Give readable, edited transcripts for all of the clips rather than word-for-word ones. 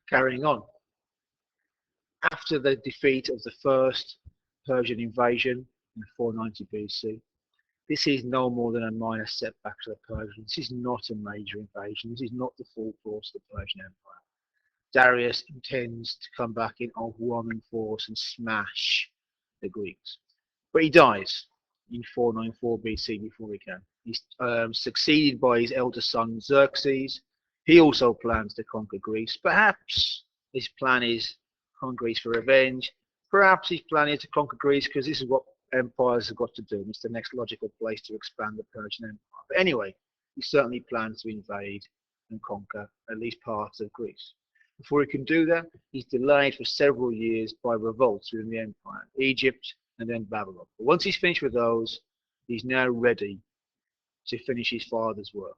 Carrying on. After the defeat of the first Persian invasion in 490 BC, this is no more than a minor setback to the Persians. This is not a major invasion. This is not the full force of the Persian Empire. Darius intends to come back in overwhelming force and smash the Greeks. But he dies in 494 BC before he can. He's succeeded by his elder son Xerxes. He also plans to conquer Greece. Perhaps his plan is conquer Greece for revenge. Perhaps his plan is to conquer Greece because this is what empires have got to do. It's the next logical place to expand the Persian Empire. But anyway, he certainly plans to invade and conquer at least parts of Greece. Before he can do that, he's delayed for several years by revolts within the empire, Egypt and then Babylon. But once he's finished with those, he's now ready to finish his father's work.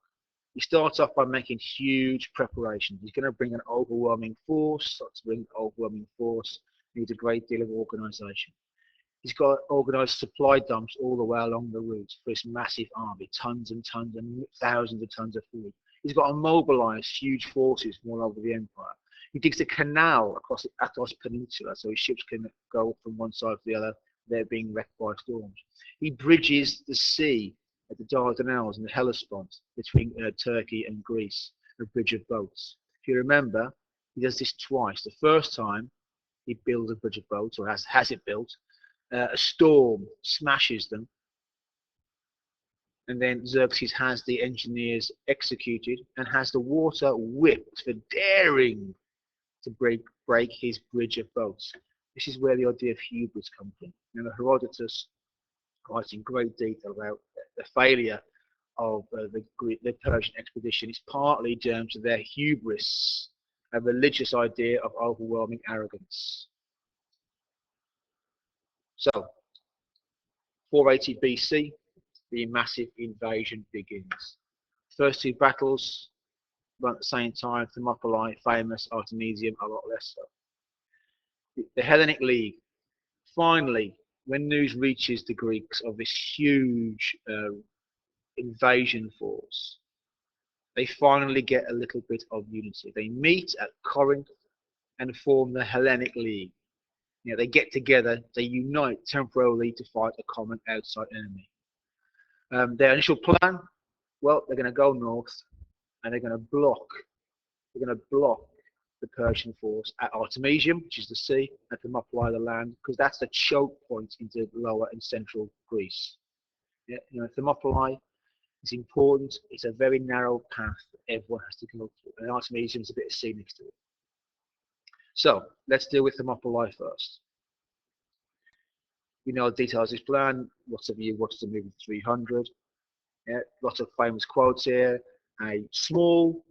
He starts off by making huge preparations. He's going to bring an overwhelming force. To bring an overwhelming force needs a great deal of organisation. He's got organised supply dumps all the way along the route for this massive army, tons and tons and thousands of tons of food. He's got to mobilise huge forces from all over the empire. He digs a canal across the Athos Peninsula so his ships can go from one side to the other. They're being wrecked by storms. He bridges the sea at the Dardanelles and the Hellespont between Turkey and Greece, a bridge of boats. If you remember, he does this twice. The first time he builds a bridge of boats, or has it built, a storm smashes them, and then Xerxes has the engineers executed and has the water whipped for daring to break his bridge of boats. This is where the idea of hubris comes from. Herodotus writes in great detail about the failure of the Persian expedition. It's partly down to their hubris, a religious idea of overwhelming arrogance. So, 480 BC, the massive invasion begins. First two battles run at the same time. Thermopylae, famous, Artemisium, a lot less so. The Hellenic League, finally, when news reaches the Greeks of this huge invasion force, they finally get a little bit of unity. They meet at Corinth and form the Hellenic League. They get together, they unite temporarily to fight a common outside enemy. Their initial plan, well, they're going to go north and they're going to block the Persian force at Artemisium, which is the sea, and Thermopylae, the land, because that's the choke point into lower and central Greece. Thermopylae is important. It's a very narrow path that everyone has to go through, and Artemisium is a bit of sea next to it. So let's deal with Thermopylae first. You know the details of this plan. Lots of you watched the movie 300. Lots of famous quotes here. A small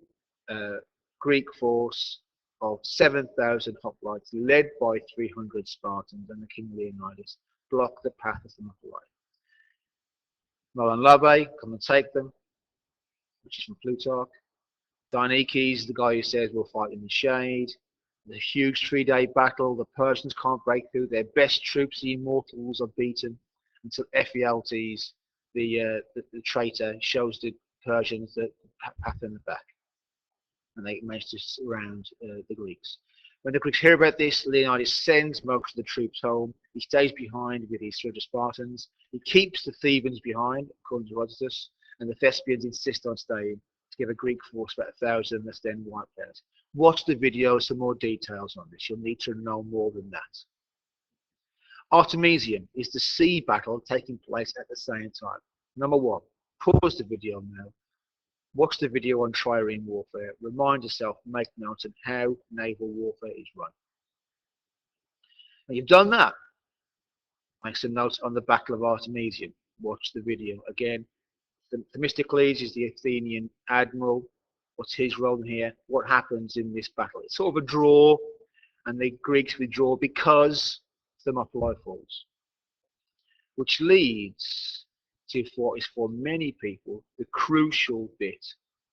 Greek force of 7,000 hoplites, led by 300 Spartans and the king Leonidas, block the path of Thermopylae. Labe, come and take them, which is from Plutarch. Dionysius, the guy who says we'll fight in the shade. The huge 3-day battle, the Persians can't break through. Their best troops, the Immortals, are beaten until Ephialtes, the traitor, shows the Persians the path in the back. And they manage to surround the Greeks. When the Greeks hear about this, Leonidas sends most of the troops home. He stays behind with his 300 Spartans. He keeps the Thebans behind, according to Herodotus, and the Thespians insist on staying to give a Greek force about 1,000 that's then wiped out. Watch the video for more details on this. You'll need to know more than that. Artemisium is the sea battle taking place at the same time. Number one, pause the video now. Watch the video on trireme warfare. Remind yourself, make notes on how naval warfare is run. When you've done that, make some notes on the Battle of Artemisium. Watch the video again. Themistocles is the Athenian admiral. What's his role in here? What happens in this battle? It's sort of a draw, and the Greeks withdraw because Thermopylae falls, which leads to what is for many people the crucial bit.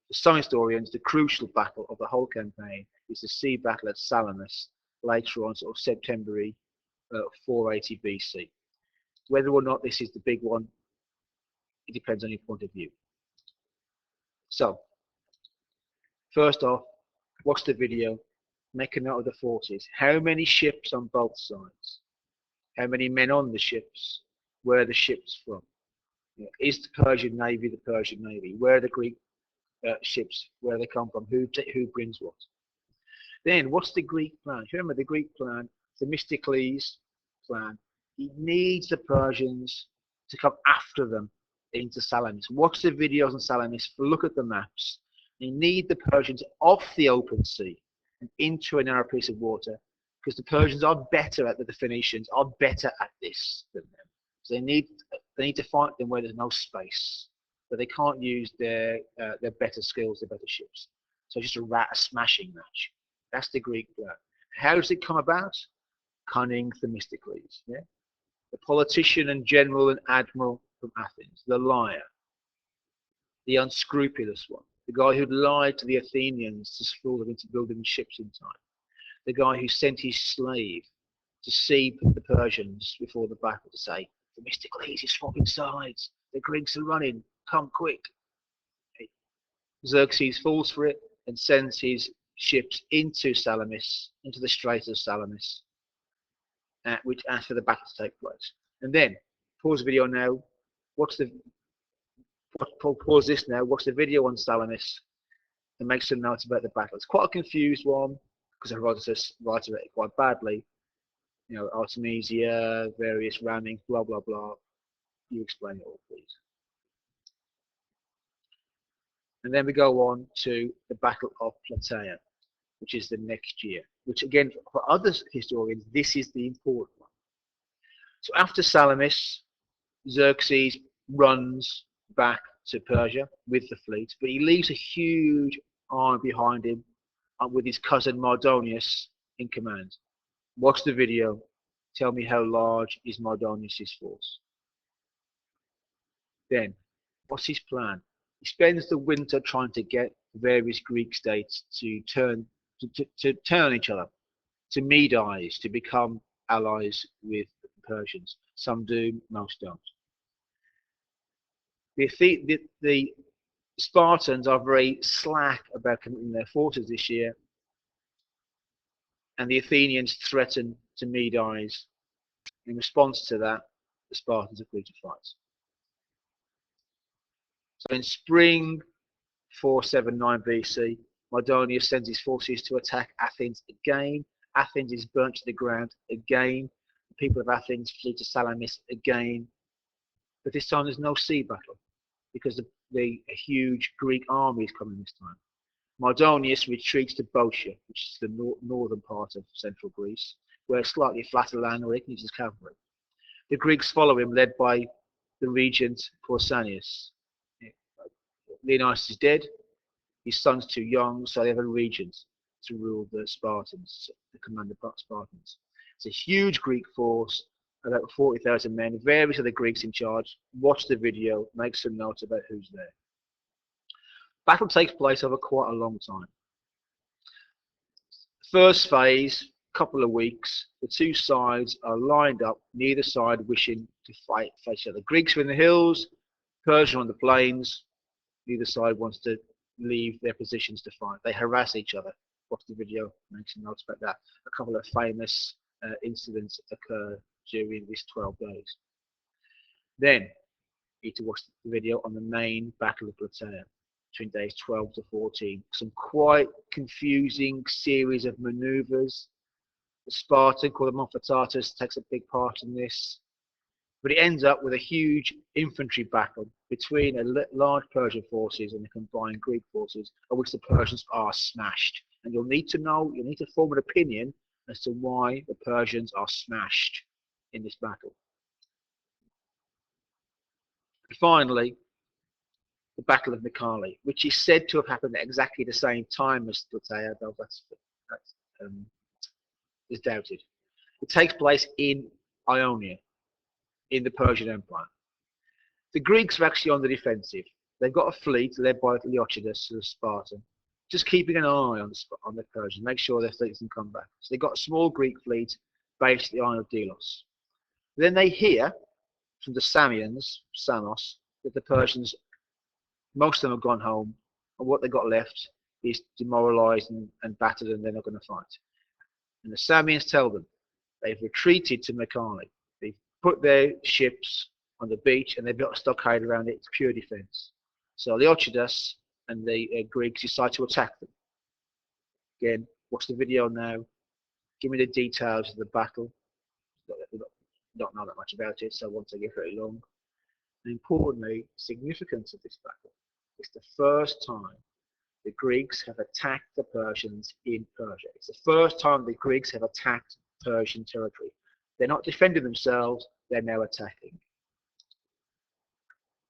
For some historians, the crucial battle of the whole campaign is the sea battle at Salamis later on, sort of September 480 BC. Whether or not this is the big one, it depends on your point of view. So, first off, watch the video, make a note of the forces. How many ships on both sides? How many men on the ships? Where are the ships from? You know, is the Persian Navy the Persian Navy? Where are the Greek ships? Where they come from? Who brings what? Then what's the Greek plan? Remember the Greek plan, Themistocles' plan. He needs the Persians to come after them into Salamis. Watch the videos on Salamis, look at the maps. They need the Persians off the open sea and into a narrow piece of water, because the Persians are better at the Phoenicians are better at this than them. So they need to fight them where there's no space, but they can't use their better skills, their better ships. So it's just a smashing match. That's the Greek plan. How does it come about? Cunning Themistocles. Yeah? The politician and general and admiral from Athens, the liar, the unscrupulous one, the guy who lied to the Athenians to fool them into building ships in time, the guy who sent his slave to see the Persians before the battle to say, Themistocles is swapping sides, the Greeks are running, come quick. Xerxes falls for it and sends his ships into Salamis, into the Strait of Salamis, which asks for the battle to take place. And then, pause the video now, pause this now, watch the video on Salamis and make some notes about the battle. It's quite a confused one, because I wrote it quite badly. You know, Artemisia, various rammings, blah, blah, blah. You explain it all, please. And then we go on to the Battle of Plataea, which is the next year, which again, for other historians, this is the important one. So after Salamis, Xerxes runs back to Persia with the fleet, but he leaves a huge army behind him with his cousin Mardonius in command. Watch the video. Tell me how large is Mardonius' force. Then, what's his plan? He spends the winter trying to get various Greek states to turn each other, to Medize, to become allies with the Persians. Some do, most don't. The Spartans are very slack about committing their forces this year, and the Athenians threaten to Medize. In response to that, the Spartans agree to fight. So in spring 479 BC, Mardonius sends his forces to attack Athens again. Athens is burnt to the ground again. The people of Athens flee to Salamis again. But this time there's no sea battle, because a huge Greek army is coming this time. Mardonius retreats to Boeotia, which is the northern part of central Greece, where it's slightly flatter land where he can use his cavalry. The Greeks follow him, led by the regent Pausanias. Leonidas is dead, his son's too young, so they have a regent to rule the Spartans, to command the Spartans. It's a huge Greek force, about 40,000 men, various other Greeks in charge. Watch the video, make some notes about who's there. Battle takes place over quite a long time. First phase, couple of weeks, the two sides are lined up, neither side wishing to face each other. Greeks are in the hills, Persians on the plains. Neither side wants to leave their positions to fight. They harass each other. Watch the video, make some notes about that. A couple of famous incidents occur during this 12 days. Then, you need to watch the video on the main Battle of Plataea between days 12 to 14. Some quite confusing series of maneuvers. The Spartan, called the Mophistatus, takes a big part in this. But it ends up with a huge infantry battle between large Persian forces and the combined Greek forces, of which the Persians are smashed. And you'll need to form an opinion as to why the Persians are smashed in this battle. And finally, the Battle of Mycale, which is said to have happened at exactly the same time as Plataea, though that's is doubted. It takes place in Ionia, in the Persian Empire. The Greeks are actually on the defensive. They've got a fleet led by Leochidas, the Spartan, just keeping an eye on the Persians, make sure their fleet doesn't come back. So they've got a small Greek fleet based at the island of Delos. Then they hear from the Samos, that the Persians, most of them have gone home, and what they got left is demoralized and battered, and they're not going to fight. And the Samians tell them they've retreated to Mekane. They've put their ships on the beach and they've got a stockade around it. It's pure defense. So Leochidas and the Greeks decide to attack them. Again, watch the video now. Give me the details of the battle. Don't know that much about it, so I won't take it very long. And importantly, significance of this battle. It's the first time the Greeks have attacked the Persians in Persia. It's the first time the Greeks have attacked Persian territory. They're not defending themselves, they're now attacking.